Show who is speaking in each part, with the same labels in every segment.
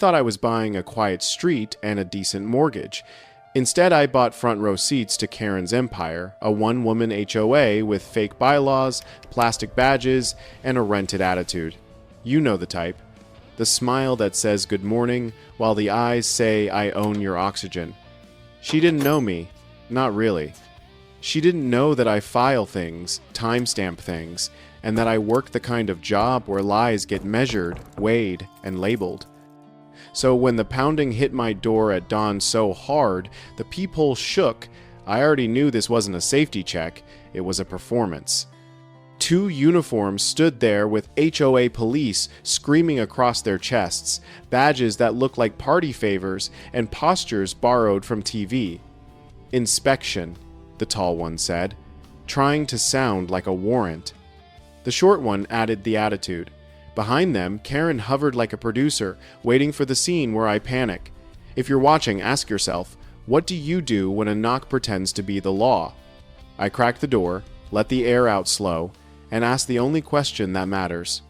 Speaker 1: Thought I was buying a quiet street and a decent mortgage. Instead, I bought front row seats to Karen's empire, a one-woman HOA with fake bylaws, plastic badges, and a rented attitude. You know the type. The smile that says good morning, while the eyes say I own your oxygen. She didn't know me. Not really. She didn't know that I file things, timestamp things, and that I work the kind of job where lies get measured, weighed, and labeled. So when the pounding hit my door at dawn so hard, the peephole shook, I already knew this wasn't a safety check, it was a performance. 2 uniforms stood there with HOA police screaming across their chests, badges that looked like party favors, and postures borrowed from TV. Inspection, the tall one said, trying to sound like a warrant. The short one added the attitude. Behind them, Karen hovered like a producer, waiting for the scene where I panic. If you're watching, ask yourself, what do you do when a knock pretends to be the law? I crack the door, let the air out slow, and ask the only question that matters.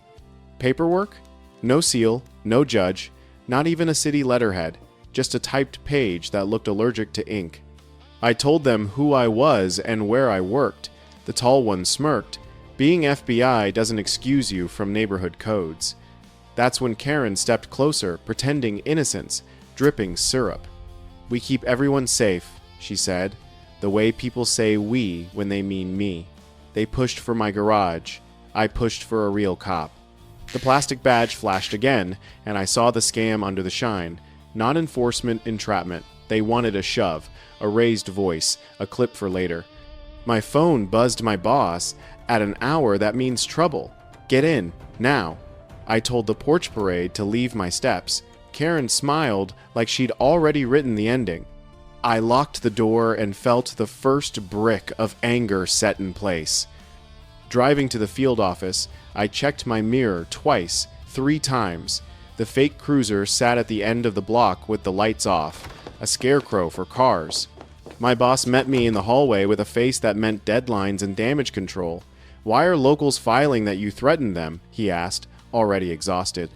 Speaker 1: Paperwork? No seal, no judge, not even a city letterhead, just a typed page that looked allergic to ink. I told them who I was and where I worked. The tall one smirked. Being FBI doesn't excuse you from neighborhood codes. That's when Karen stepped closer, pretending innocence, dripping syrup. We keep everyone safe, she said, the way people say we when they mean me. They pushed for my garage. I pushed for a real cop. The plastic badge flashed again, and I saw the scam under the shine. Not enforcement, entrapment. They wanted a shove, a raised voice, a clip for later. My phone buzzed my boss. At an hour, that means trouble. Get in, now. I told the porch parade to leave my steps. Karen smiled like she'd already written the ending. I locked the door and felt the first brick of anger set in place. Driving to the field office, I checked my mirror twice, 3 times. The fake cruiser sat at the end of the block with the lights off, a scarecrow for cars. My boss met me in the hallway with a face that meant deadlines and damage control. Why are locals filing that you threatened them? He asked, already exhausted.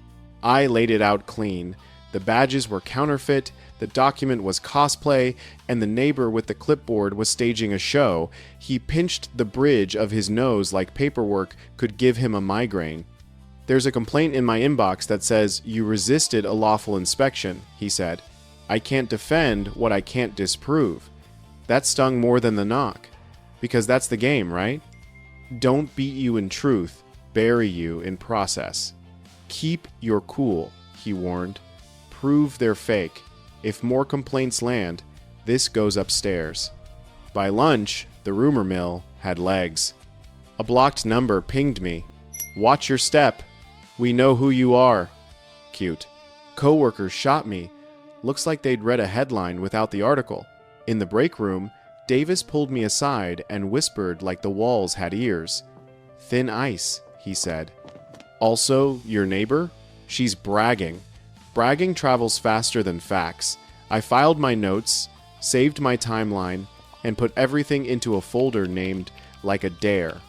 Speaker 1: I laid it out clean. The badges were counterfeit, the document was cosplay, and the neighbor with the clipboard was staging a show. He pinched the bridge of his nose like paperwork could give him a migraine. There's a complaint in my inbox that says you resisted a lawful inspection, he said. I can't defend what I can't disprove. That stung more than the knock. Because that's the game, right? Don't beat you in truth, bury you in process. Keep your cool, he warned. Prove they're fake. If more complaints land, this goes upstairs. By lunch, the rumor mill had legs. A blocked number pinged me. Watch your step. We know who you are. Cute. Coworkers shot me. Looks like they'd read a headline without the article. In the break room, Davis pulled me aside and whispered like the walls had ears. Thin ice, he said. Also, your neighbor? She's bragging. Bragging travels faster than facts. I filed my notes, saved my timeline, and put everything into a folder named Like a Dare.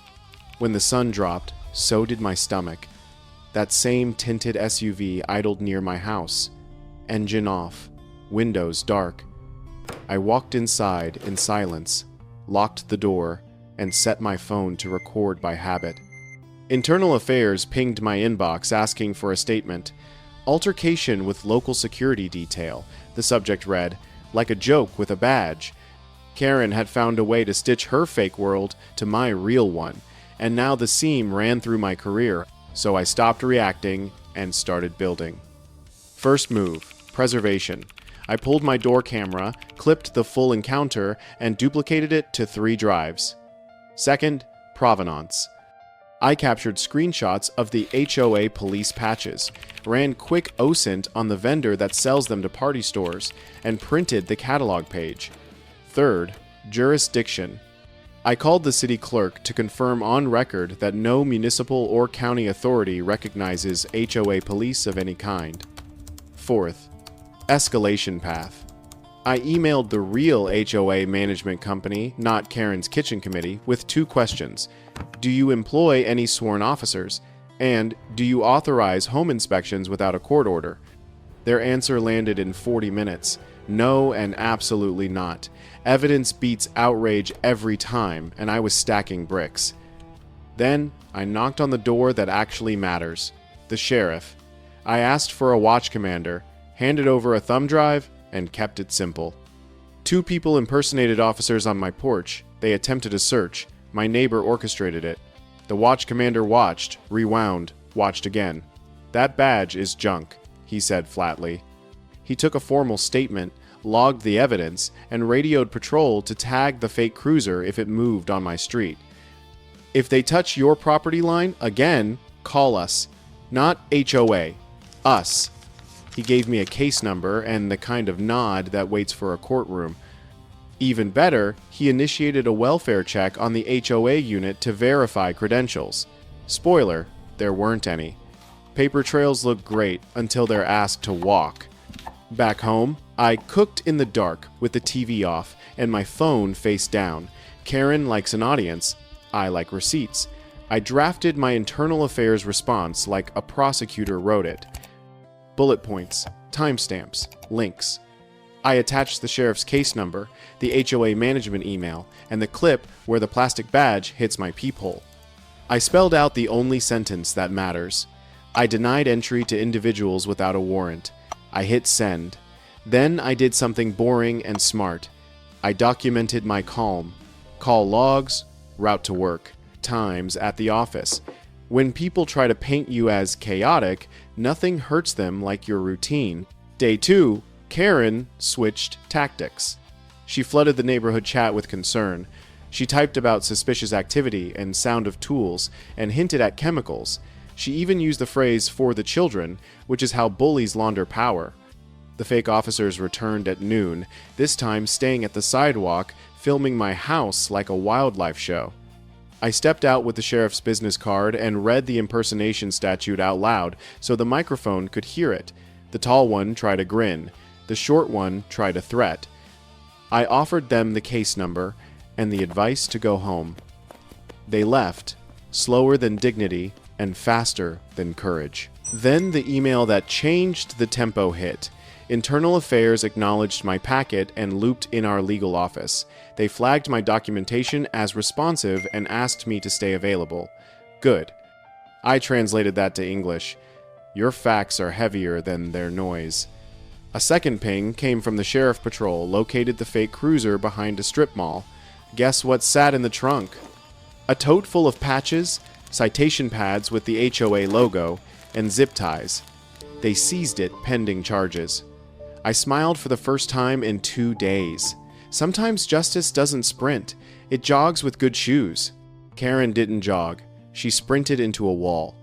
Speaker 1: When the sun dropped, so did my stomach. That same tinted SUV idled near my house. Engine off. Windows dark. I walked inside in silence, locked the door, and set my phone to record by habit. Internal Affairs pinged my inbox asking for a statement. Altercation with local security detail, the subject read, like a joke with a badge. Karen had found a way to stitch her fake world to my real one, and now the seam ran through my career, so I stopped reacting and started building. First move, preservation. I pulled my door camera, clipped the full encounter, and duplicated it to 3 drives. Second, provenance. I captured screenshots of the HOA police patches, ran quick OSINT on the vendor that sells them to party stores, and printed the catalog page. Third, jurisdiction. I called the city clerk to confirm on record that no municipal or county authority recognizes HOA police of any kind. Fourth, escalation path. I emailed the real HOA management company, not Karen's kitchen committee, with 2 questions. Do you employ any sworn officers? And do you authorize home inspections without a court order? Their answer landed in 40 minutes. No and absolutely not. Evidence beats outrage every time, and I was stacking bricks. Then, I knocked on the door that actually matters. The sheriff. I asked for a watch commander, handed over a thumb drive, and kept it simple. 2 people impersonated officers on my porch. They attempted a search. My neighbor orchestrated it. The watch commander watched, rewound, watched again. That badge is junk, he said flatly. He took a formal statement, logged the evidence, and radioed patrol to tag the fake cruiser if it moved on my street. If they touch your property line again, call us. Not HOA. Us. He gave me a case number and the kind of nod that waits for a courtroom. Even better, he initiated a welfare check on the HOA unit to verify credentials. Spoiler, there weren't any. Paper trails look great until they're asked to walk. Back home, I cooked in the dark with the TV off and my phone face down. Karen likes an audience. I like receipts. I drafted my internal affairs response like a prosecutor wrote it. Bullet points, timestamps, links. I attached the sheriff's case number, the HOA management email, and the clip where the plastic badge hits my peephole. I spelled out the only sentence that matters. I denied entry to individuals without a warrant. I hit send. Then I did something boring and smart. I documented my calm. Call logs, route to work, times at the office. When people try to paint you as chaotic, nothing hurts them like your routine. Day 2, Karen switched tactics. She flooded the neighborhood chat with concern. She typed about suspicious activity and sound of tools and hinted at chemicals. She even used the phrase "for the children," which is how bullies launder power. The fake officers returned at noon, this time staying at the sidewalk, filming my house like a wildlife show. I stepped out with the sheriff's business card and read the impersonation statute out loud so the microphone could hear it. The tall one tried a grin. The short one tried a threat. I offered them the case number and the advice to go home. They left, slower than dignity and faster than courage. Then the email that changed the tempo hit. Internal Affairs acknowledged my packet and looped in our legal office. They flagged my documentation as responsive and asked me to stay available. Good. I translated that to English. Your facts are heavier than their noise. A second ping came from the sheriff patrol, located the fake cruiser behind a strip mall. Guess what sat in the trunk? A tote full of patches, citation pads with the HOA logo, and zip ties. They seized it pending charges. I smiled for the first time in 2 days. Sometimes justice doesn't sprint. It jogs with good shoes. Karen didn't jog. She sprinted into a wall.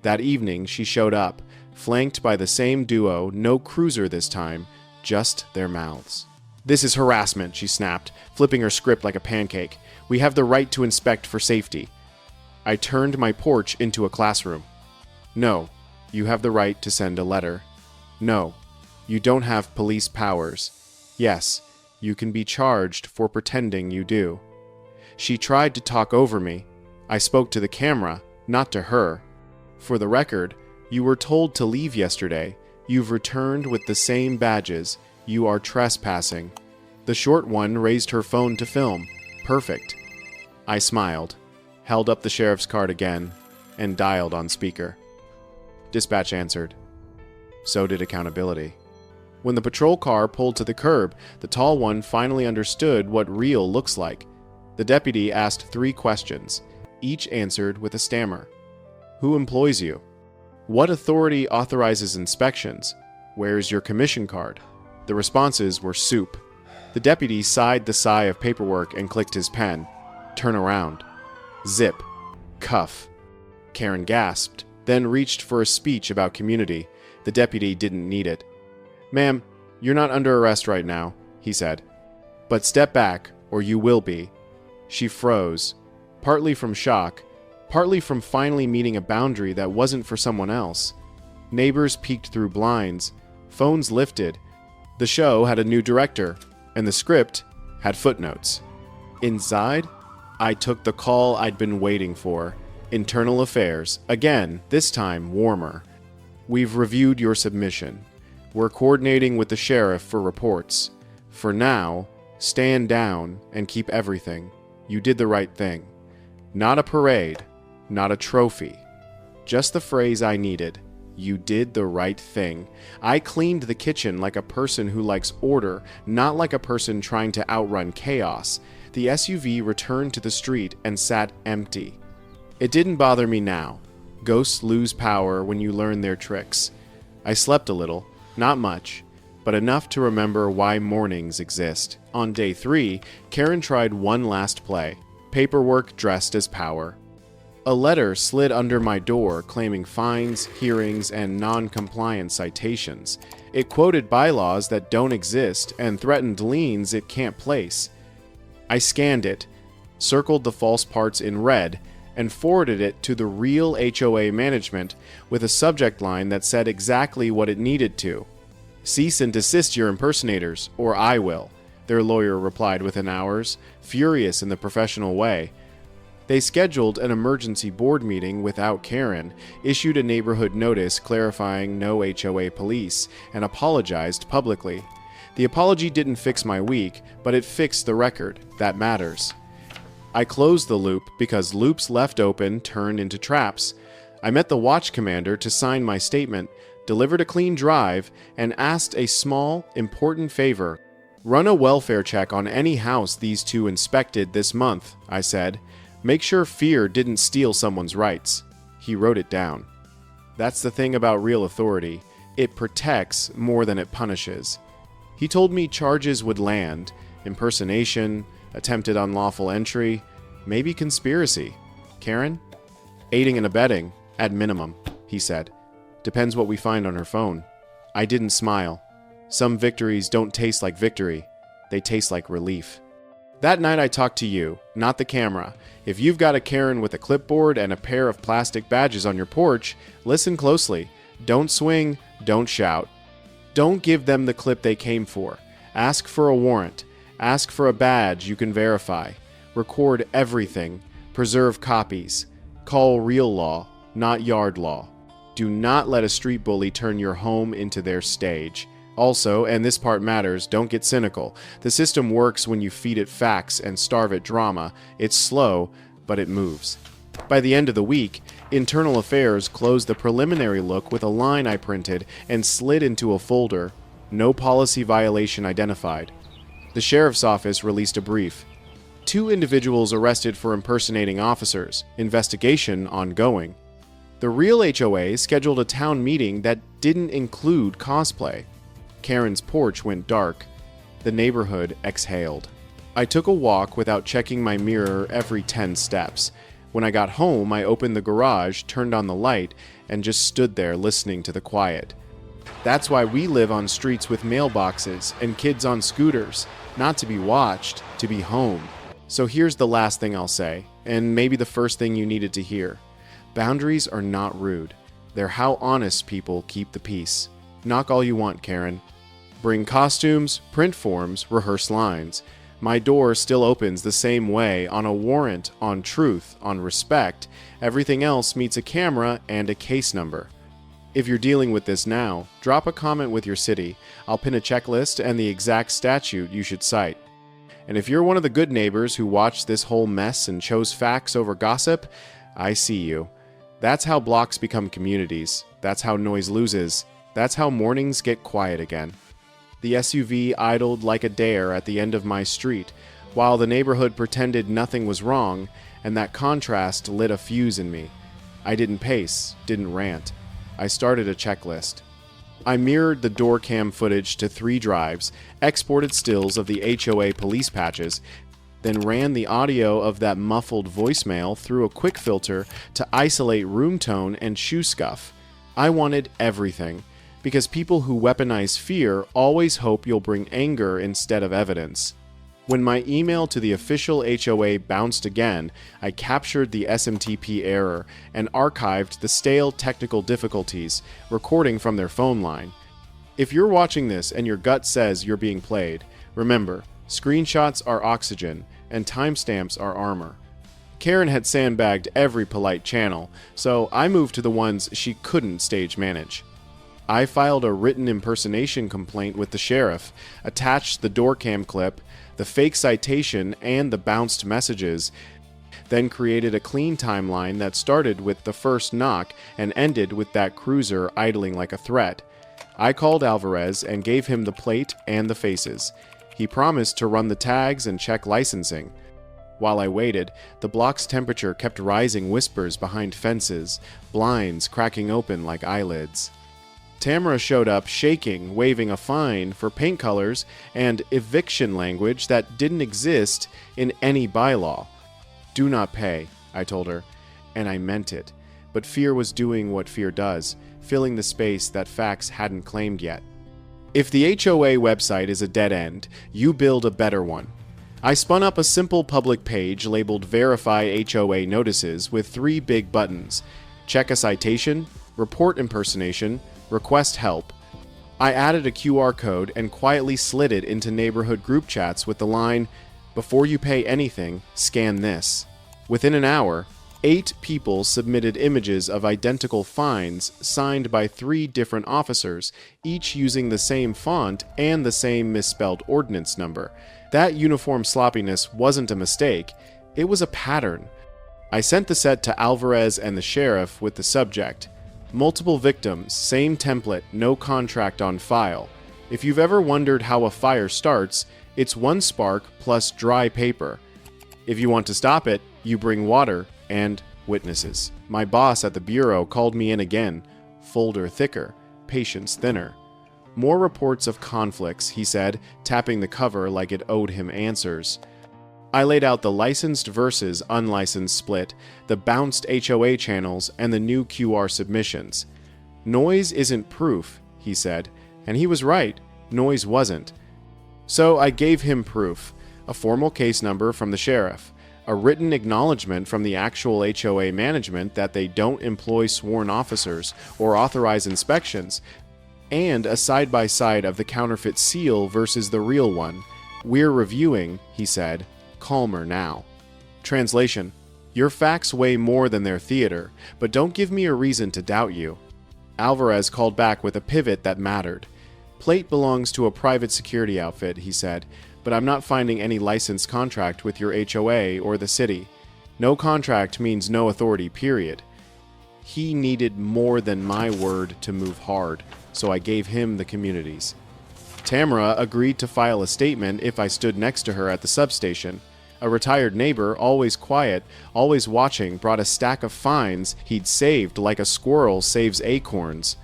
Speaker 1: That evening, she showed up, flanked by the same duo, no cruiser this time, just their mouths. "This is harassment," she snapped, flipping her script like a pancake. "We have the right to inspect for safety." I turned my porch into a classroom. "No, you have the right to send a letter. No, you don't have police powers. Yes, you can be charged for pretending you do." She tried to talk over me. I spoke to the camera, not to her. "For the record, you were told to leave yesterday. You've returned with the same badges. You are trespassing." The short one raised her phone to film. Perfect. I smiled, held up the sheriff's card again, and dialed on speaker. Dispatch answered. So did accountability. When the patrol car pulled to the curb, the tall one finally understood what real looks like. The deputy asked 3 questions, each answered with a stammer. "Who employs you? What authority authorizes inspections? Where's your commission card?" The responses were soup. The deputy sighed the sigh of paperwork and clicked his pen. Turn around. Zip. Cuff. Karen gasped, then reached for a speech about community. The deputy didn't need it. "Ma'am, you're not under arrest right now," he said. "But step back, or you will be." She froze, partly from shock, partly from finally meeting a boundary that wasn't for someone else. Neighbors peeked through blinds. Phones lifted. The show had a new director, and the script had footnotes. Inside, I took the call I'd been waiting for. Internal Affairs, again, this time warmer. "We've reviewed your submission. We're coordinating with the sheriff for reports. For now, stand down and keep everything. You did the right thing. Not a parade, not a trophy. Just the phrase I needed. You did the right thing. I cleaned the kitchen like a person who likes order, not like a person trying to outrun chaos. The SUV returned to the street and sat empty. It didn't bother me now. Ghosts lose power when you learn their tricks. I slept a little, not much, but enough to remember why mornings exist. On day 3, Karen tried one last play. Paperwork dressed as power. A letter slid under my door claiming fines, hearings, and non-compliance citations. It quoted bylaws that don't exist and threatened liens it can't place. I scanned it, circled the false parts in red, and forwarded it to the real HOA management with a subject line that said exactly what it needed to. Cease and desist your impersonators, or I will, their lawyer replied within hours, furious in the professional way. They scheduled an emergency board meeting without Karen, issued a neighborhood notice clarifying no HOA police, and apologized publicly. The apology didn't fix my week, but it fixed the record. That matters. I closed the loop because loops left open turned into traps. I met the watch commander to sign my statement, delivered a clean drive, and asked a small, important favor. Run a welfare check on any house these two inspected this month, I said. Make sure fear didn't steal someone's rights. He wrote it down. That's the thing about real authority. It protects more than it punishes. He told me charges would land: impersonation, attempted unlawful entry, maybe conspiracy. Karen? Aiding and abetting, at minimum, he said. Depends what we find on her phone. I didn't smile. Some victories don't taste like victory. They taste like relief. That night I talked to you, not the camera. If you've got a Karen with a clipboard and a pair of plastic badges on your porch, listen closely. Don't swing, don't shout. Don't give them the clip they came for. Ask for a warrant. Ask for a badge you can verify. Record everything. Preserve copies. Call real law, not yard law. Do not let a street bully turn your home into their stage. Also, and this part matters, don't get cynical. The system works when you feed it facts and starve it drama. It's slow, but it moves. By the end of the week, Internal Affairs closed the preliminary look with a line I printed and slid into a folder. No policy violation identified. The sheriff's office released a brief. 2 individuals arrested for impersonating officers. Investigation ongoing. The real HOA scheduled a town meeting that didn't include cosplay. Karen's porch went dark. The neighborhood exhaled. I took a walk without checking my mirror every 10 steps. When I got home, I opened the garage, turned on the light, and just stood there listening to the quiet. That's why we live on streets with mailboxes and kids on scooters. Not to be watched, to be home. So here's the last thing I'll say, and maybe the first thing you needed to hear. Boundaries are not rude. They're how honest people keep the peace. Knock all you want, Karen. Bring costumes, print forms, rehearse lines. My door still opens the same way, on a warrant, on truth, on respect. Everything else meets a camera and a case number. If you're dealing with this now, drop a comment with your city. I'll pin a checklist and the exact statute you should cite. And if you're one of the good neighbors who watched this whole mess and chose facts over gossip, I see you. That's how blocks become communities. That's how noise loses. That's how mornings get quiet again. The SUV idled like a dare at the end of my street, while the neighborhood pretended nothing was wrong, and that contrast lit a fuse in me. I didn't pace, didn't rant. I started a checklist. I mirrored the door cam footage to 3 drives, exported stills of the HOA police patches, then ran the audio of that muffled voicemail through a quick filter to isolate room tone and shoe scuff. I wanted everything, because people who weaponize fear always hope you'll bring anger instead of evidence. When my email to the official HOA bounced again, I captured the SMTP error and archived the stale technical difficulties, recording from their phone line. If you're watching this and your gut says you're being played, remember, screenshots are oxygen and timestamps are armor. Karen had sandbagged every polite channel, so I moved to the ones she couldn't stage manage. I filed a written impersonation complaint with the sheriff, attached the door cam clip, the fake citation, and the bounced messages, then created a clean timeline that started with the first knock and ended with that cruiser idling like a threat. I called Alvarez and gave him the plate and the faces. He promised to run the tags and check licensing. While I waited, the block's temperature kept rising, whispers behind fences, blinds cracking open like eyelids. Tamara showed up shaking, waving a fine for paint colors and eviction language that didn't exist in any bylaw. Do not pay, I told her, and I meant it, but fear was doing what fear does, filling the space that facts hadn't claimed yet. If the HOA website is a dead end, you build a better one. I spun up a simple public page labeled Verify HOA Notices with 3 big buttons: Check a Citation, Report Impersonation, Request Help. I added a QR code and quietly slid it into neighborhood group chats with the line, "Before you pay anything, scan this." Within an hour, 8 people submitted images of identical fines signed by 3 different officers, each using the same font and the same misspelled ordinance number. That uniform sloppiness wasn't a mistake, it was a pattern. I sent the set to Alvarez and the sheriff with the subject: multiple victims, same template, no contract on file. If you've ever wondered how a fire starts, it's 1 spark plus dry paper. If you want to stop it, you bring water and witnesses. My boss at the bureau called me in again. Folder thicker, patience thinner. More reports of conflicts, he said, tapping the cover like it owed him answers. I laid out the licensed versus unlicensed split, the bounced HOA channels, and the new QR submissions. Noise isn't proof, he said, and he was right. Noise wasn't. So I gave him proof, a formal case number from the sheriff, a written acknowledgement from the actual HOA management that they don't employ sworn officers or authorize inspections, and a side-by-side of the counterfeit seal versus the real one. We're reviewing, he said, calmer now. Translation: your facts weigh more than their theater, but don't give me a reason to doubt you. Alvarez called back with a pivot that mattered. Plate belongs to a private security outfit, he said, but I'm not finding any licensed contract with your HOA or the city. No contract means no authority, period. He needed more than my word to move hard, so I gave him the community's. Tamara agreed to file a statement if I stood next to her at the substation. A retired neighbor, always quiet, always watching, brought a stack of fines he'd saved like a squirrel saves acorns.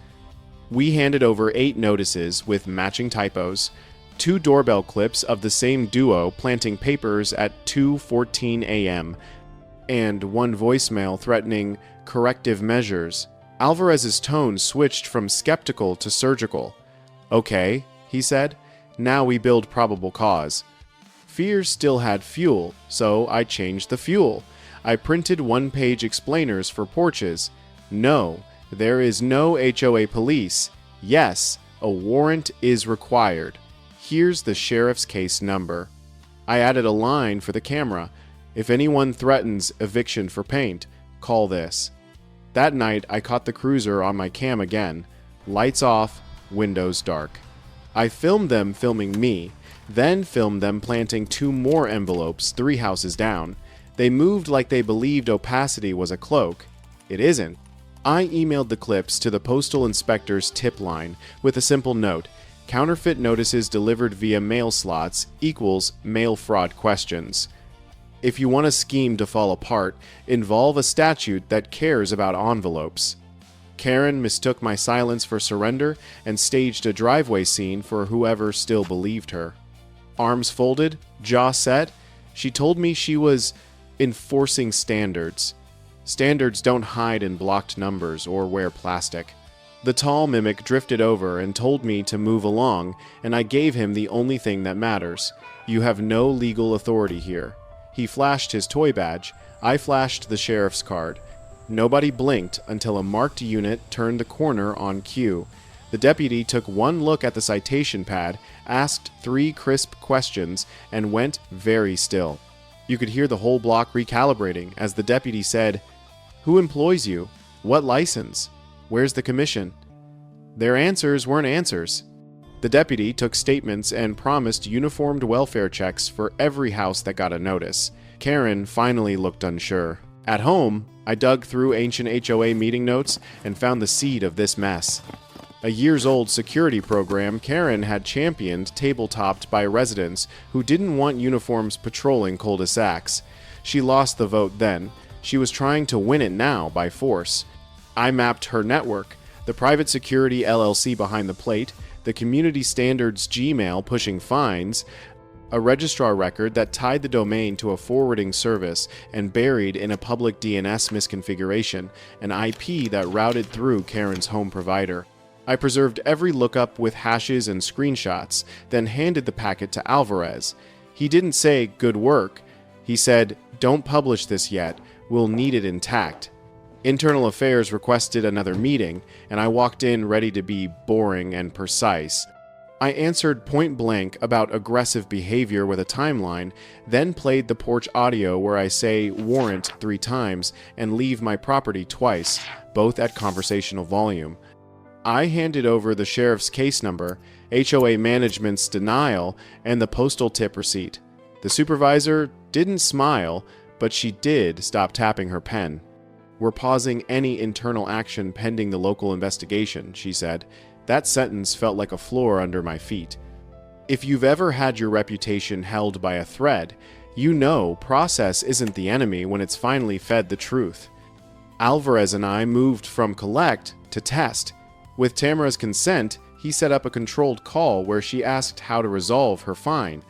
Speaker 1: We handed over 8 notices with matching typos, 2 doorbell clips of the same duo planting papers at 2:14 a.m., and 1 voicemail threatening corrective measures. Alvarez's tone switched from skeptical to surgical. "Okay," he said, "now we build probable cause." Fear still had fuel, so I changed the fuel. I printed 1-page explainers for porches. No, there is no HOA police. Yes, a warrant is required. Here's the sheriff's case number. I added a line for the camera. If anyone threatens eviction for paint, call this. That night, I caught the cruiser on my cam again. Lights off, windows dark. I filmed them filming me, then filmed them planting 2 more envelopes 3 houses down. They moved like they believed opacity was a cloak. It isn't. I emailed the clips to the postal inspector's tip line with a simple note: counterfeit notices delivered via mail slots equals mail fraud questions. If you want a scheme to fall apart, involve a statute that cares about envelopes. Karen mistook my silence for surrender and staged a driveway scene for whoever still believed her. Arms folded, jaw set, she told me she was enforcing standards. Standards don't hide in blocked numbers or wear plastic. The tall mimic drifted over and told me to move along, and I gave him the only thing that matters. You have no legal authority here. He flashed his toy badge. I flashed the sheriff's card. Nobody blinked until a marked unit turned the corner on cue. The deputy took one look at the citation pad, asked 3 crisp questions, and went very still. You could hear the whole block recalibrating as the deputy said, "Who employs you? What license? Where's the commission?" Their answers weren't answers. The deputy took statements and promised uniformed welfare checks for every house that got a notice. Karen finally looked unsure. At home, I dug through ancient HOA meeting notes and found the seed of this mess. A years-old security program Karen had championed tabletopped by residents who didn't want uniforms patrolling cul-de-sacs. She lost the vote then. She was trying to win it now by force. I mapped her network, the private security LLC behind the plate, the community standards Gmail pushing fines, a registrar record that tied the domain to a forwarding service and buried in a public DNS misconfiguration, an IP that routed through Karen's home provider. I preserved every lookup with hashes and screenshots, then handed the packet to Alvarez. He didn't say, "Good work." He said, "Don't publish this yet. We'll need it intact." Internal Affairs requested another meeting, and I walked in ready to be boring and precise. I answered point blank about aggressive behavior with a timeline, then played the porch audio where I say warrant 3 times and leave my property twice, both at conversational volume. I handed over the sheriff's case number, HOA management's denial, and the postal tip receipt. The supervisor didn't smile, but she did stop tapping her pen. "We're pausing any internal action pending the local investigation," she said. That sentence felt like a floor under my feet. If you've ever had your reputation held by a thread, you know process isn't the enemy when it's finally fed the truth. Alvarez and I moved from collect to test. With Tamara's consent, he set up a controlled call where she asked how to resolve her fine.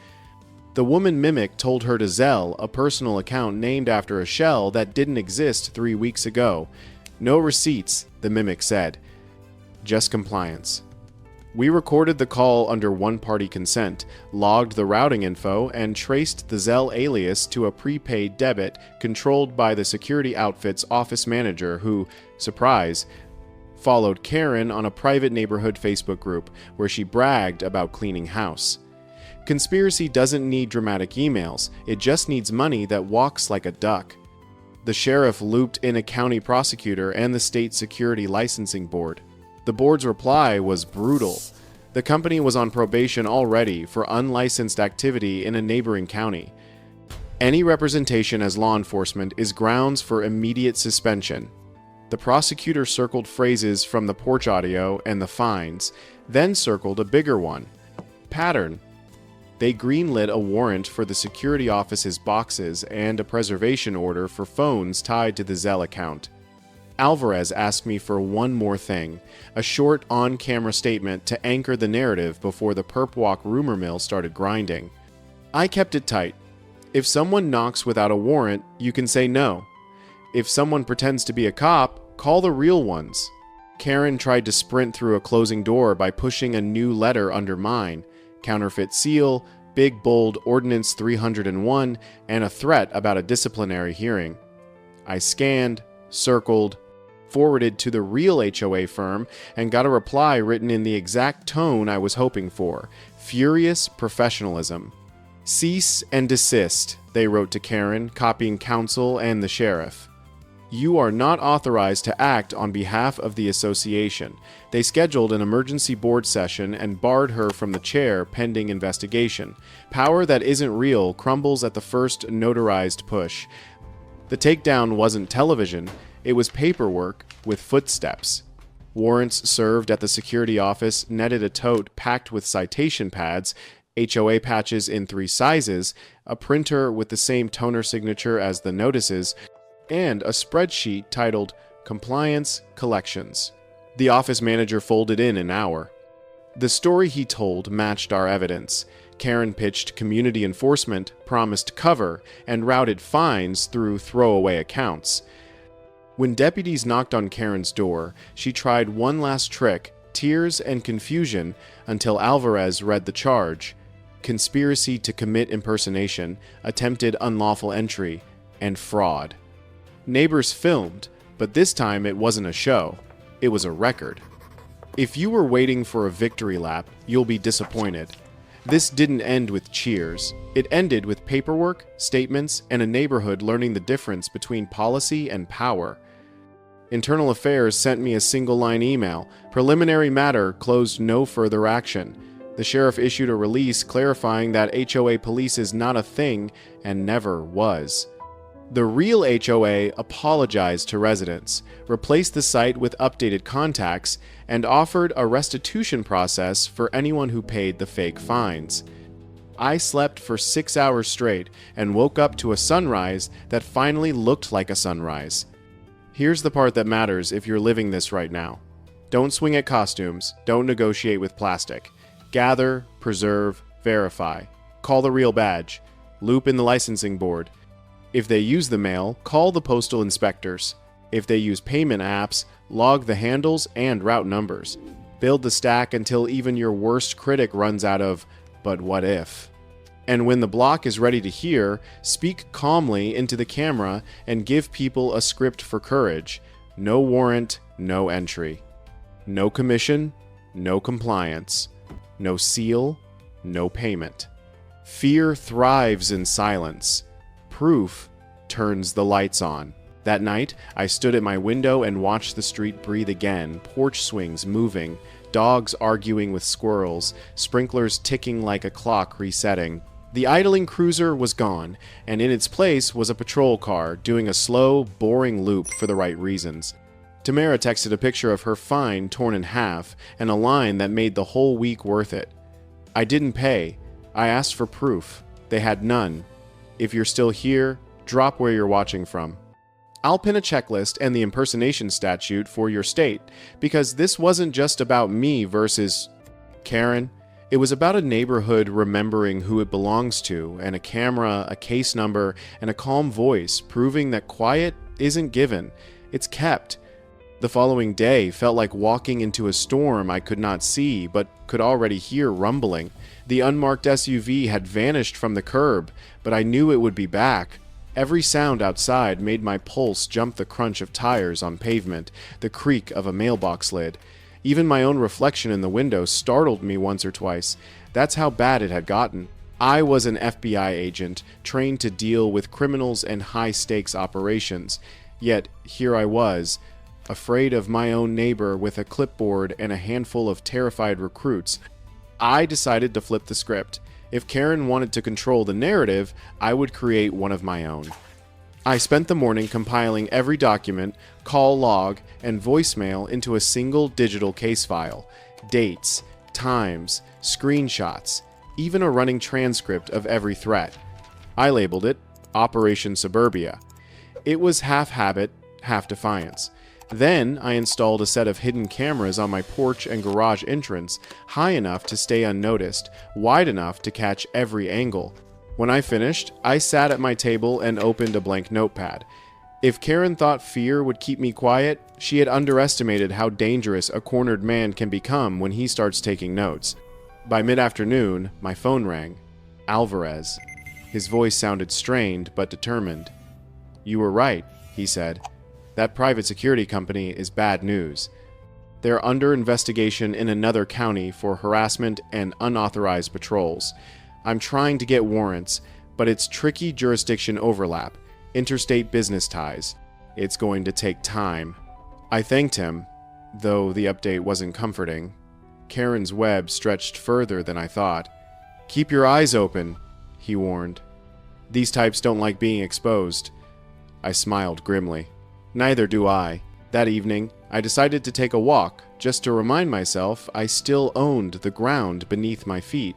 Speaker 1: The woman mimic told her to Zelle, a personal account named after a shell that didn't exist 3 weeks ago. No receipts, the mimic said. Just compliance. We recorded the call under one-party consent, logged the routing info, and traced the Zelle alias to a prepaid debit controlled by the security outfit's office manager who, surprise, followed Karen on a private neighborhood Facebook group where she bragged about cleaning house. Conspiracy doesn't need dramatic emails, it just needs money that walks like a duck. The sheriff looped in a county prosecutor and the state security licensing board. The board's reply was brutal. The company was on probation already for unlicensed activity in a neighboring county. Any representation as law enforcement is grounds for immediate suspension. The prosecutor circled phrases from the porch audio and the fines, then circled a bigger one. Pattern. They greenlit a warrant for the security office's boxes and a preservation order for phones tied to the Zelle account. Alvarez asked me for one more thing, a short on-camera statement to anchor the narrative before the perp walk rumor mill started grinding. I kept it tight. If someone knocks without a warrant, you can say no. If someone pretends to be a cop, call the real ones. Karen tried to sprint through a closing door by pushing a new letter under mine, counterfeit seal, big bold Ordinance 301, and a threat about a disciplinary hearing. I scanned, circled, forwarded to the real HOA firm, and got a reply written in the exact tone I was hoping for: furious professionalism. "Cease and desist," they wrote to Karen, copying counsel and the sheriff. "You are not authorized to act on behalf of the association." They scheduled an emergency board session and barred her from the chair pending investigation. Power that isn't real crumbles at the first notarized push. The takedown wasn't television, it was paperwork with footsteps. Warrants served at the security office netted a tote packed with citation pads, HOA patches in 3 sizes, a printer with the same toner signature as the notices, and a spreadsheet titled Compliance Collections. The office manager folded in an hour. The story he told matched our evidence. Karen pitched community enforcement, promised cover, and routed fines through throwaway accounts. When deputies knocked on Karen's door, she tried one last trick, tears and confusion, until Alvarez read the charge: conspiracy to commit impersonation, attempted unlawful entry, and fraud. Neighbors filmed, but this time it wasn't a show. It was a record. If you were waiting for a victory lap, you'll be disappointed. This didn't end with cheers. It ended with paperwork, statements, and a neighborhood learning the difference between policy and power. Internal Affairs sent me a single-line email. Preliminary matter closed, no further action. The sheriff issued a release clarifying that HOA police is not a thing and never was. The real HOA apologized to residents, replaced the site with updated contacts, and offered a restitution process for anyone who paid the fake fines. I slept for 6 hours straight and woke up to a sunrise that finally looked like a sunrise. Here's the part that matters if you're living this right now. Don't swing at costumes, don't negotiate with plastic. Gather, preserve, verify. Call the real badge. Loop in the licensing board. If they use the mail, call the postal inspectors. If they use payment apps, log the handles and route numbers. Build the stack until even your worst critic runs out of, but what if? And when the block is ready to hear, speak calmly into the camera and give people a script for courage. No warrant, no entry. No commission, no compliance. No seal, no payment. Fear thrives in silence. Proof turns the lights on. That night, I stood at my window and watched the street breathe again, porch swings moving, dogs arguing with squirrels, sprinklers ticking like a clock resetting. The idling cruiser was gone, and in its place was a patrol car doing a slow, boring loop for the right reasons. Tamara texted a picture of her fine torn in half and a line that made the whole week worth it. I didn't pay. I asked for proof. They had none. If you're still here, drop where you're watching from. I'll pin a checklist and the impersonation statute for your state, because this wasn't just about me versus Karen. It was about a neighborhood remembering who it belongs to, and a camera, a case number, and a calm voice proving that quiet isn't given, it's kept. The following day felt like walking into a storm I could not see, but could already hear rumbling. The unmarked SUV had vanished from the curb, but I knew it would be back. Every sound outside made my pulse jump: the crunch of tires on pavement, the creak of a mailbox lid. Even my own reflection in the window startled me once or twice. That's how bad it had gotten. I was an FBI agent, trained to deal with criminals and high-stakes operations. Yet here I was, afraid of my own neighbor with a clipboard and a handful of terrified recruits. I decided to flip the script. If Karen wanted to control the narrative, I would create one of my own. I spent the morning compiling every document, call log, and voicemail into a single digital case file. Dates, times, screenshots, even a running transcript of every threat. I labeled it Operation Suburbia. It was half habit, half defiance. Then I installed a set of hidden cameras on my porch and garage entrance, high enough to stay unnoticed, wide enough to catch every angle. When I finished, I sat at my table and opened a blank notepad. If Karen thought fear would keep me quiet, she had underestimated how dangerous a cornered man can become when he starts taking notes. By mid-afternoon, my phone rang. Alvarez. His voice sounded strained but determined. "You were right," he said. "That private security company is bad news. They're under investigation in another county for harassment and unauthorized patrols. I'm trying to get warrants, but it's tricky jurisdiction overlap, interstate business ties. It's going to take time." I thanked him, though the update wasn't comforting. Karen's web stretched further than I thought. "Keep your eyes open," he warned. "These types don't like being exposed." I smiled grimly. Neither do I. That evening, I decided to take a walk, just to remind myself I still owned the ground beneath my feet.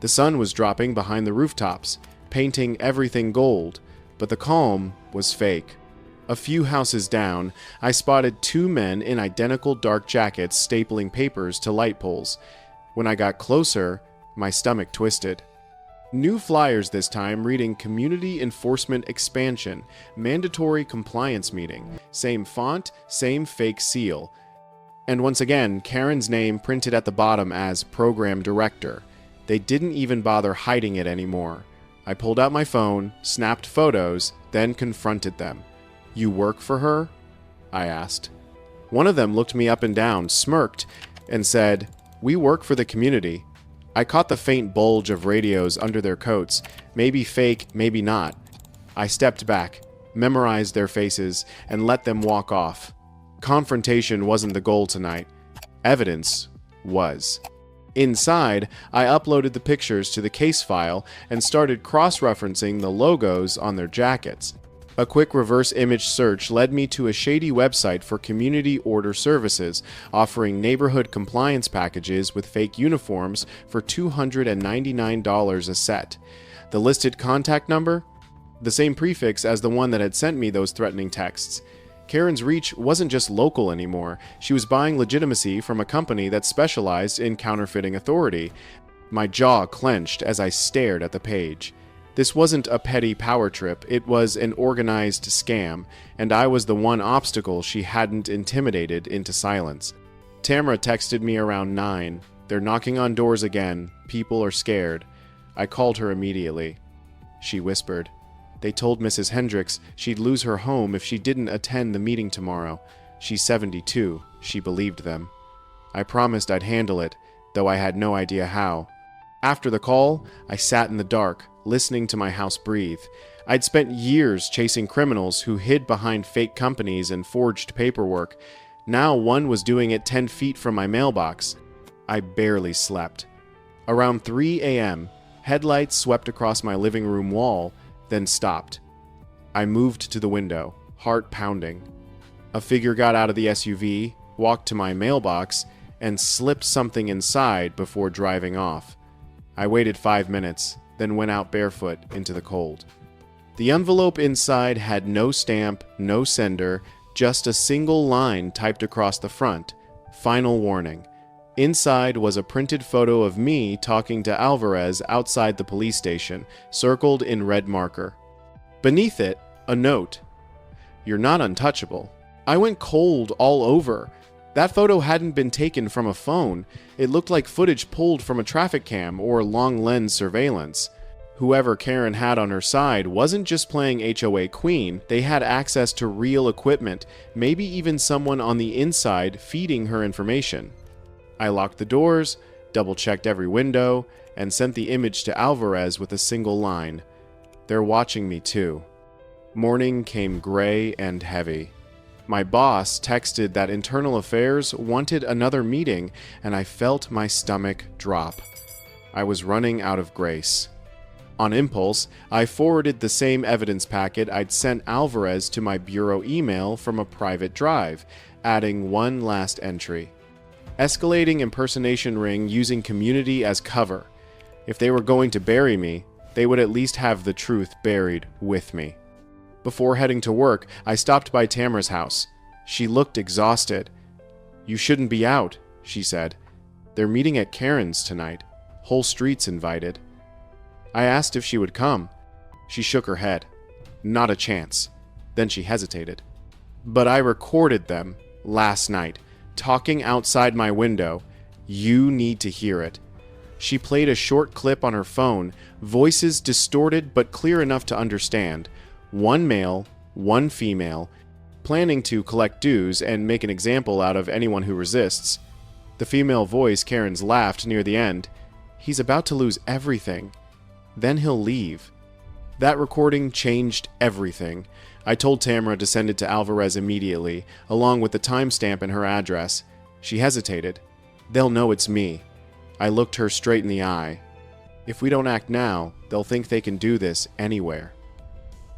Speaker 1: The sun was dropping behind the rooftops, painting everything gold, but the calm was fake. A few houses down, I spotted two men in identical dark jackets stapling papers to light poles. When I got closer, my stomach twisted. New flyers this time reading Community Enforcement Expansion, Mandatory Compliance Meeting. Same font, same fake seal. And once again, Karen's name printed at the bottom as Program Director. They didn't even bother hiding it anymore. I pulled out my phone, snapped photos, then confronted them. "You work for her?" I asked. One of them looked me up and down, smirked, and said, "We work for the community." I caught the faint bulge of radios under their coats, maybe fake, maybe not. I stepped back, memorized their faces, and let them walk off. Confrontation wasn't the goal tonight. Evidence was. Inside, I uploaded the pictures to the case file and started cross-referencing the logos on their jackets. A quick reverse image search led me to a shady website for community order services, offering neighborhood compliance packages with fake uniforms for $299 a set. The listed contact number? The same prefix as the one that had sent me those threatening texts. Karen's reach wasn't just local anymore. She was buying legitimacy from a company that specialized in counterfeiting authority. My jaw clenched as I stared at the page. This wasn't a petty power trip, it was an organized scam, and I was the one obstacle she hadn't intimidated into silence. Tamara texted me around 9. They're knocking on doors again. People are scared. I called her immediately. She whispered. They told Mrs. Hendricks she'd lose her home if she didn't attend the meeting tomorrow. She's 72. She believed them. I promised I'd handle it, though I had no idea how. After the call, I sat in the dark, listening to my house breathe. I'd spent years chasing criminals who hid behind fake companies and forged paperwork. Now one was doing it 10 feet from my mailbox. I barely slept. Around 3 a.m., headlights swept across my living room wall, then stopped. I moved to the window, heart pounding. A figure got out of the SUV, walked to my mailbox, and slipped something inside before driving off. I waited 5 minutes, then went out barefoot into the cold. The envelope inside had no stamp, no sender, just a single line typed across the front. Final warning. Inside was a printed photo of me talking to Alvarez outside the police station, circled in red marker. Beneath it, a note. You're not untouchable. I went cold all over. That photo hadn't been taken from a phone. It looked like footage pulled from a traffic cam or long lens surveillance. Whoever Karen had on her side wasn't just playing HOA queen, they had access to real equipment, maybe even someone on the inside feeding her information. I locked the doors, double-checked every window, and sent the image to Alvarez with a single line. They're watching me too. Morning came gray and heavy. My boss texted that Internal Affairs wanted another meeting, and I felt my stomach drop. I was running out of grace. On impulse, I forwarded the same evidence packet I'd sent Alvarez to my bureau email from a private drive, adding one last entry. Escalating impersonation ring using community as cover. If they were going to bury me, they would at least have the truth buried with me. Before heading to work, I stopped by Tamara's house. She looked exhausted. You shouldn't be out, she said. They're meeting at Karen's tonight. Whole street's invited. I asked if she would come. She shook her head. Not a chance. Then she hesitated. But I recorded them last night, talking outside my window. You need to hear it. She played a short clip on her phone, voices distorted but clear enough to understand. One male, one female, planning to collect dues and make an example out of anyone who resists. The female voice, Karen's, laughed near the end. He's about to lose everything. Then he'll leave. That recording changed everything. I told Tamara to send it to Alvarez immediately, along with the timestamp and her address. She hesitated. They'll know it's me. I looked her straight in the eye. If we don't act now, they'll think they can do this anywhere.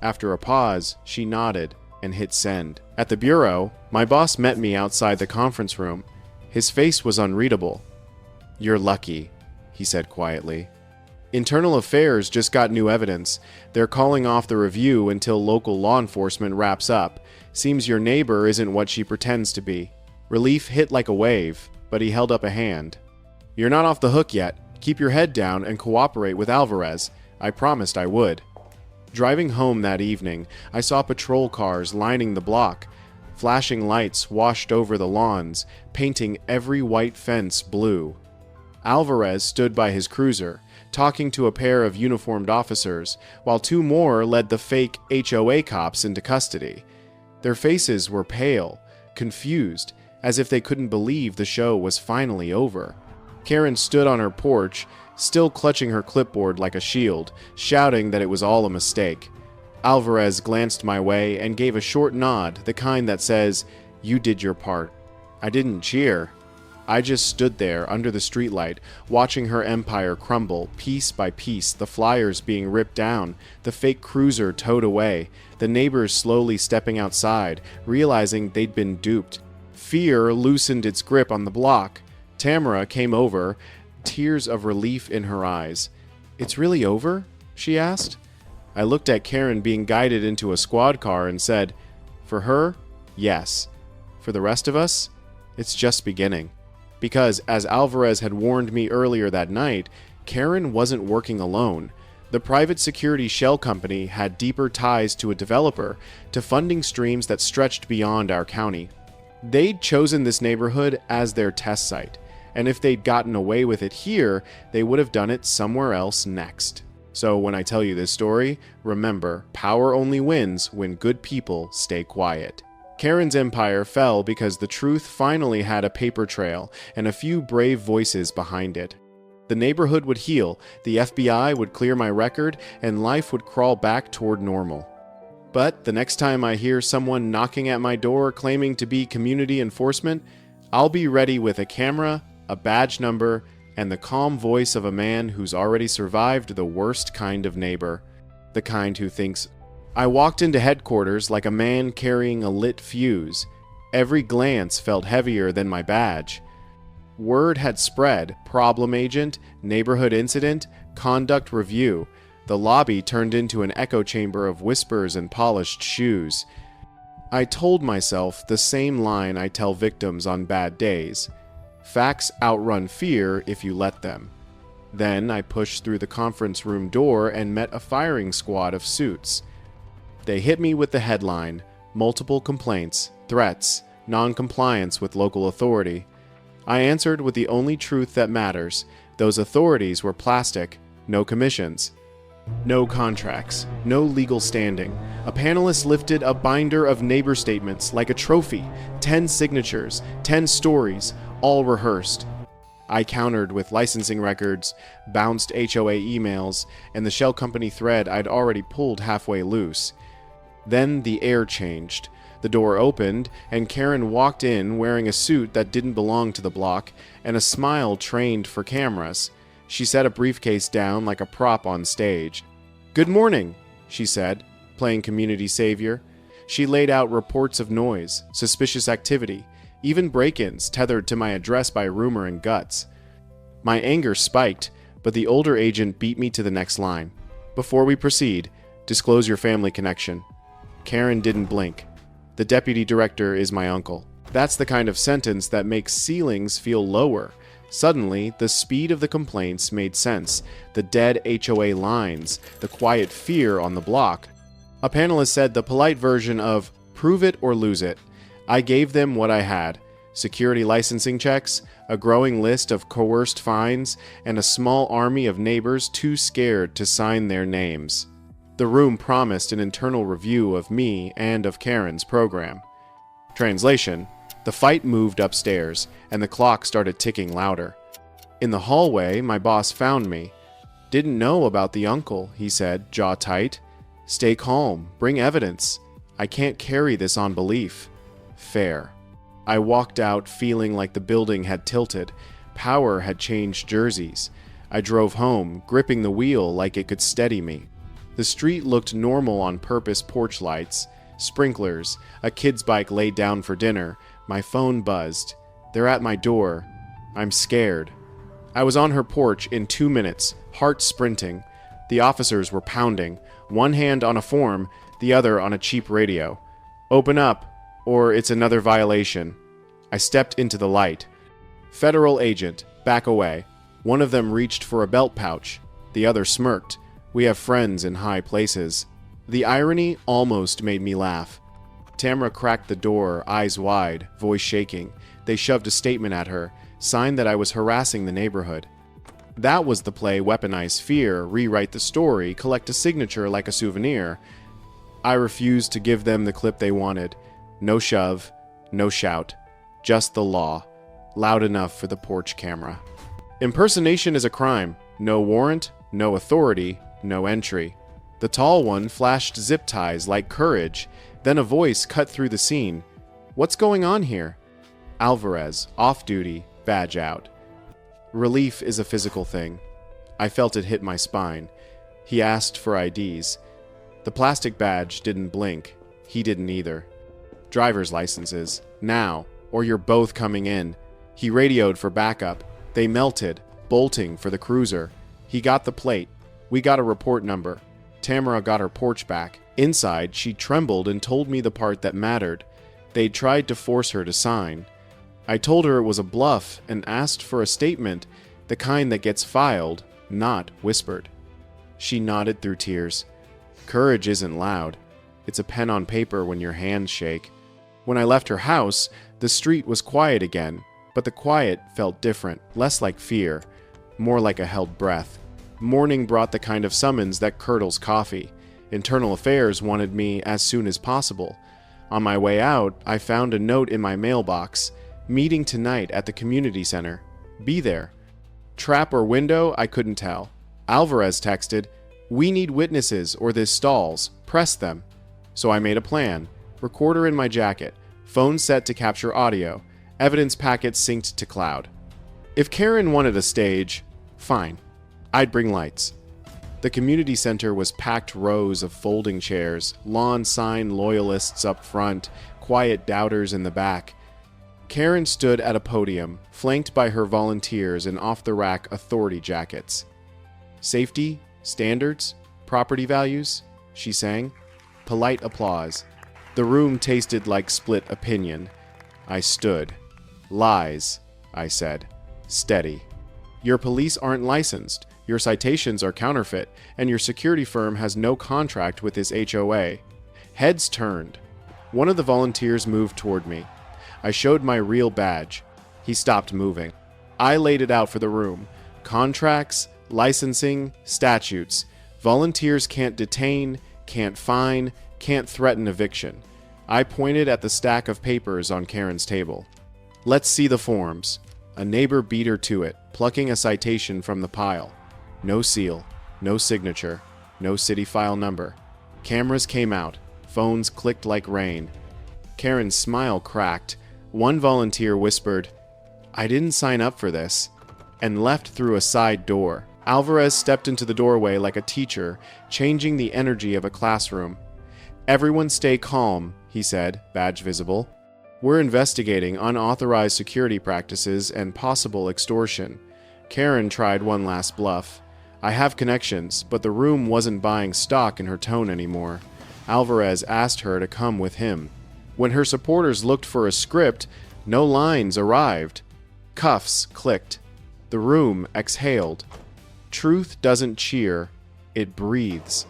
Speaker 1: After a pause, she nodded and hit send. At the bureau, my boss met me outside the conference room. His face was unreadable. You're lucky, he said quietly. Internal Affairs just got new evidence. They're calling off the review until local law enforcement wraps up. Seems your neighbor isn't what she pretends to be. Relief hit like a wave, but he held up a hand. You're not off the hook yet. Keep your head down and cooperate with Alvarez. I promised I would. Driving home that evening, I saw patrol cars lining the block. Flashing lights washed over the lawns, painting every white fence blue. Alvarez stood by his cruiser, talking to a pair of uniformed officers, while two more led the fake HOA cops into custody. Their faces were pale, confused, as if they couldn't believe the show was finally over. Karen stood on her porch, still clutching her clipboard like a shield, shouting that it was all a mistake. Alvarez glanced my way and gave a short nod, the kind that says, You did your part. I didn't cheer. I just stood there under the streetlight, watching her empire crumble, piece by piece, the flyers being ripped down, the fake cruiser towed away, the neighbors slowly stepping outside, realizing they'd been duped. Fear loosened its grip on the block. Tamara came over, tears of relief in her eyes. "It's really over?" she asked. I looked at Karen being guided into a squad car and said, "For her, yes. For the rest of us, it's just beginning." Because, as Alvarez had warned me earlier that night, Karen wasn't working alone. The private security shell company had deeper ties to a developer, to funding streams that stretched beyond our county. They'd chosen this neighborhood as their test site, and if they'd gotten away with it here, they would have done it somewhere else next. So when I tell you this story, remember, power only wins when good people stay quiet. Karen's empire fell because the truth finally had a paper trail and a few brave voices behind it. The neighborhood would heal, the FBI would clear my record, and life would crawl back toward normal. But the next time I hear someone knocking at my door claiming to be community enforcement, I'll be ready with a camera, a badge number, and the calm voice of a man who's already survived the worst kind of neighbor, the kind who thinks. I walked into headquarters like a man carrying a lit fuse. Every glance felt heavier than my badge. Word had spread: problem agent, neighborhood incident, conduct review. The lobby turned into an echo chamber of whispers and polished shoes. I told myself the same line I tell victims on bad days: facts outrun fear if you let them. Then I pushed through the conference room door and met a firing squad of suits. They hit me with the headline: multiple complaints, threats, non-compliance with local authority. I answered with the only truth that matters: those authorities were plastic, no commissions. No contracts, no legal standing. A panelist lifted a binder of neighbor statements like a trophy, 10 signatures, 10 stories, all rehearsed. I countered with licensing records, bounced HOA emails, and the shell company thread I'd already pulled halfway loose. Then the air changed. The door opened, and Karen walked in wearing a suit that didn't belong to the block, and a smile trained for cameras. She set a briefcase down like a prop on stage. "Good morning," she said, playing community savior. She laid out reports of noise, suspicious activity, even break-ins tethered to my address by rumor and guts. My anger spiked, but the older agent beat me to the next line. "Before we proceed, disclose your family connection." Karen didn't blink. "The deputy director is my uncle." That's the kind of sentence that makes ceilings feel lower. Suddenly, the speed of the complaints made sense. The dead HOA lines, the quiet fear on the block. A panelist said the polite version of "prove it or lose it." I gave them what I had: security licensing checks, a growing list of coerced fines, and a small army of neighbors too scared to sign their names. The room promised an internal review of me and of Karen's program. Translation: the fight moved upstairs, and the clock started ticking louder. In the hallway, my boss found me. "Didn't know about the uncle," he said, jaw tight. "Stay calm, bring evidence. I can't carry this on belief." Fair. I walked out feeling like the building had tilted. Power had changed jerseys. I drove home, gripping the wheel like it could steady me. The street looked normal on purpose: porch lights, sprinklers, a kid's bike laid down for dinner. My phone buzzed. They're at my door. I'm scared. I was on her porch in 2 minutes, heart sprinting. The officers were pounding, one hand on a form, the other on a cheap radio. "Open up, or it's another violation." I stepped into the light. "Federal agent, back away." One of them reached for a belt pouch. The other smirked. "We have friends in high places." The irony almost made me laugh. Tamara cracked the door, eyes wide, voice shaking. They shoved a statement at her, signed that I was harassing the neighborhood. That was the play: weaponize fear, rewrite the story, collect a signature like a souvenir. I refused to give them the clip they wanted. No shove, no shout, just the law, loud enough for the porch camera. Impersonation is a crime. No warrant, no authority, no entry. The tall one flashed zip ties like courage. Then a voice cut through the scene. What's going on here? Alvarez, off duty, badge out. Relief is a physical thing. I felt it hit my spine. He asked for IDs. The plastic badge didn't blink. He didn't either. Driver's licenses, now, or you're both coming in. He radioed for backup. They melted, bolting for the cruiser. He got the plate. We got a report number. Tamara got her porch back. Inside, she trembled and told me the part that mattered. They'd tried to force her to sign. I told her it was a bluff and asked for a statement, the kind that gets filed, not whispered. She nodded through tears. Courage isn't loud. It's a pen on paper when your hands shake. When I left her house, the street was quiet again, but the quiet felt different, less like fear, more like a held breath. Morning brought the kind of summons that curdles coffee. Internal Affairs wanted me as soon as possible. On my way out, I found a note in my mailbox. Meeting tonight at the community center. Be there. Trap or window, I couldn't tell. Alvarez texted, "We need witnesses or this stalls. Press them." So I made a plan. Recorder in my jacket. Phone set to capture audio. Evidence packet synced to cloud. If Karen wanted a stage, fine. I'd bring lights. The community center was packed rows of folding chairs, lawn sign loyalists up front, quiet doubters in the back. Karen stood at a podium, flanked by her volunteers in off-the-rack authority jackets. "Safety, standards, property values," she sang. Polite applause. The room tasted like split opinion. I stood. "Lies," I said. "Steady. Your police aren't licensed, your citations are counterfeit, and your security firm has no contract with this HOA." Heads turned. One of the volunteers moved toward me. I showed my real badge. He stopped moving. I laid it out for the room. Contracts, licensing, statutes. Volunteers can't detain, can't fine, can't threaten eviction. I pointed at the stack of papers on Karen's table. "Let's see the forms." A neighbor beat her to it, plucking a citation from the pile. No seal, no signature, no city file number. Cameras came out. Phones clicked like rain. Karen's smile cracked. One volunteer whispered, "I didn't sign up for this," and left through a side door. Alvarez stepped into the doorway like a teacher, changing the energy of a classroom. "Everyone stay calm," he said, badge visible. "We're investigating unauthorized security practices and possible extortion." Karen tried one last bluff. "I have connections, but the room wasn't buying stock in her tone anymore." Alvarez asked her to come with him. When her supporters looked for a script, no lines arrived. Cuffs clicked. The room exhaled. Truth doesn't cheer, it breathes.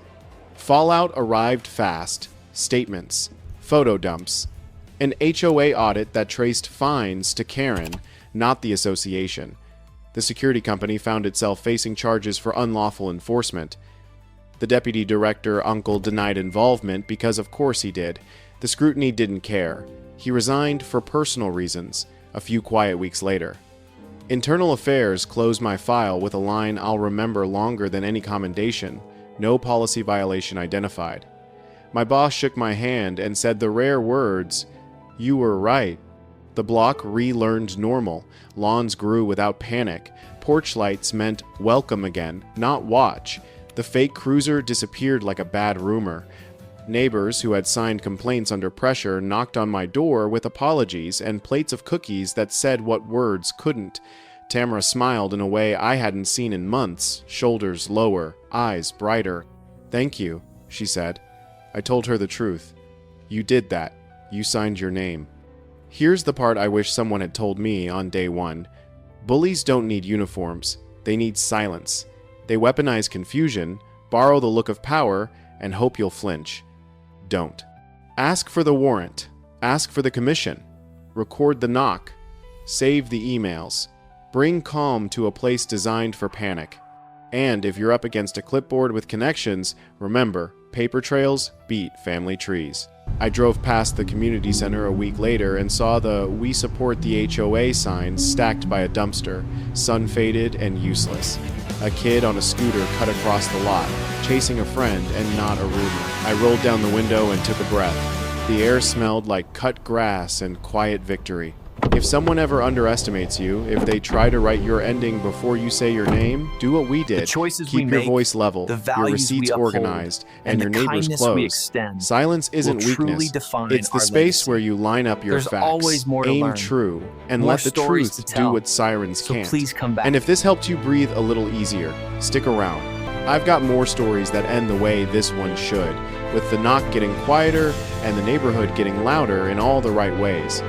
Speaker 1: Fallout arrived fast. Statements. Photo dumps. An HOA audit that traced fines to Karen, not the association. The security company found itself facing charges for unlawful enforcement. The deputy director uncle denied involvement because of course he did. The scrutiny didn't care. He resigned for personal reasons, a few quiet weeks later. Internal Affairs closed my file with a line I'll remember longer than any commendation. No policy violation identified. My boss shook my hand and said the rare words, "You were right." The block relearned normal. Lawns grew without panic. Porch lights meant welcome again, not watch. The fake cruiser disappeared like a bad rumor. Neighbors who had signed complaints under pressure knocked on my door with apologies and plates of cookies that said what words couldn't. Tamara smiled in a way I hadn't seen in months, shoulders lower, eyes brighter. "Thank you," she said. I told her the truth. "You did that. You signed your name." Here's the part I wish someone had told me on day one. Bullies don't need uniforms. They need silence. They weaponize confusion, borrow the look of power, and hope you'll flinch. Don't. Ask for the warrant. Ask for the commission. Record the knock. Save the emails. Bring calm to a place designed for panic. And if you're up against a clipboard with connections, remember, paper trails beat family trees. I drove past the community center a week later and saw the "We support the HOA" signs stacked by a dumpster, sun-faded and useless. A kid on a scooter cut across the lot, chasing a friend and not a rumor. I rolled down the window and took a breath. The air smelled like cut grass and quiet victory. If someone ever underestimates you, if they try to write your ending before you say your name, do what we did.
Speaker 2: The choices
Speaker 1: Keep
Speaker 2: we
Speaker 1: your
Speaker 2: make,
Speaker 1: voice level,
Speaker 2: the
Speaker 1: your
Speaker 2: values
Speaker 1: receipts
Speaker 2: we uphold,
Speaker 1: organized, and your
Speaker 2: the
Speaker 1: neighbors
Speaker 2: kindness we
Speaker 1: close.
Speaker 2: extend
Speaker 1: Silence isn't
Speaker 2: will truly
Speaker 1: weakness.
Speaker 2: define
Speaker 1: It's the
Speaker 2: our
Speaker 1: space
Speaker 2: legacy.
Speaker 1: where you line up your
Speaker 2: There's
Speaker 1: facts.
Speaker 2: always more to
Speaker 1: Aim
Speaker 2: learn,
Speaker 1: true, and
Speaker 2: more
Speaker 1: let the
Speaker 2: stories
Speaker 1: truth
Speaker 2: to
Speaker 1: do
Speaker 2: tell.
Speaker 1: what sirens
Speaker 2: So
Speaker 1: can't.
Speaker 2: please come back.
Speaker 1: And if this helped you breathe a little easier, stick around. I've got more stories that end the way this one should, with the knock getting quieter and the neighborhood getting louder in all the right ways.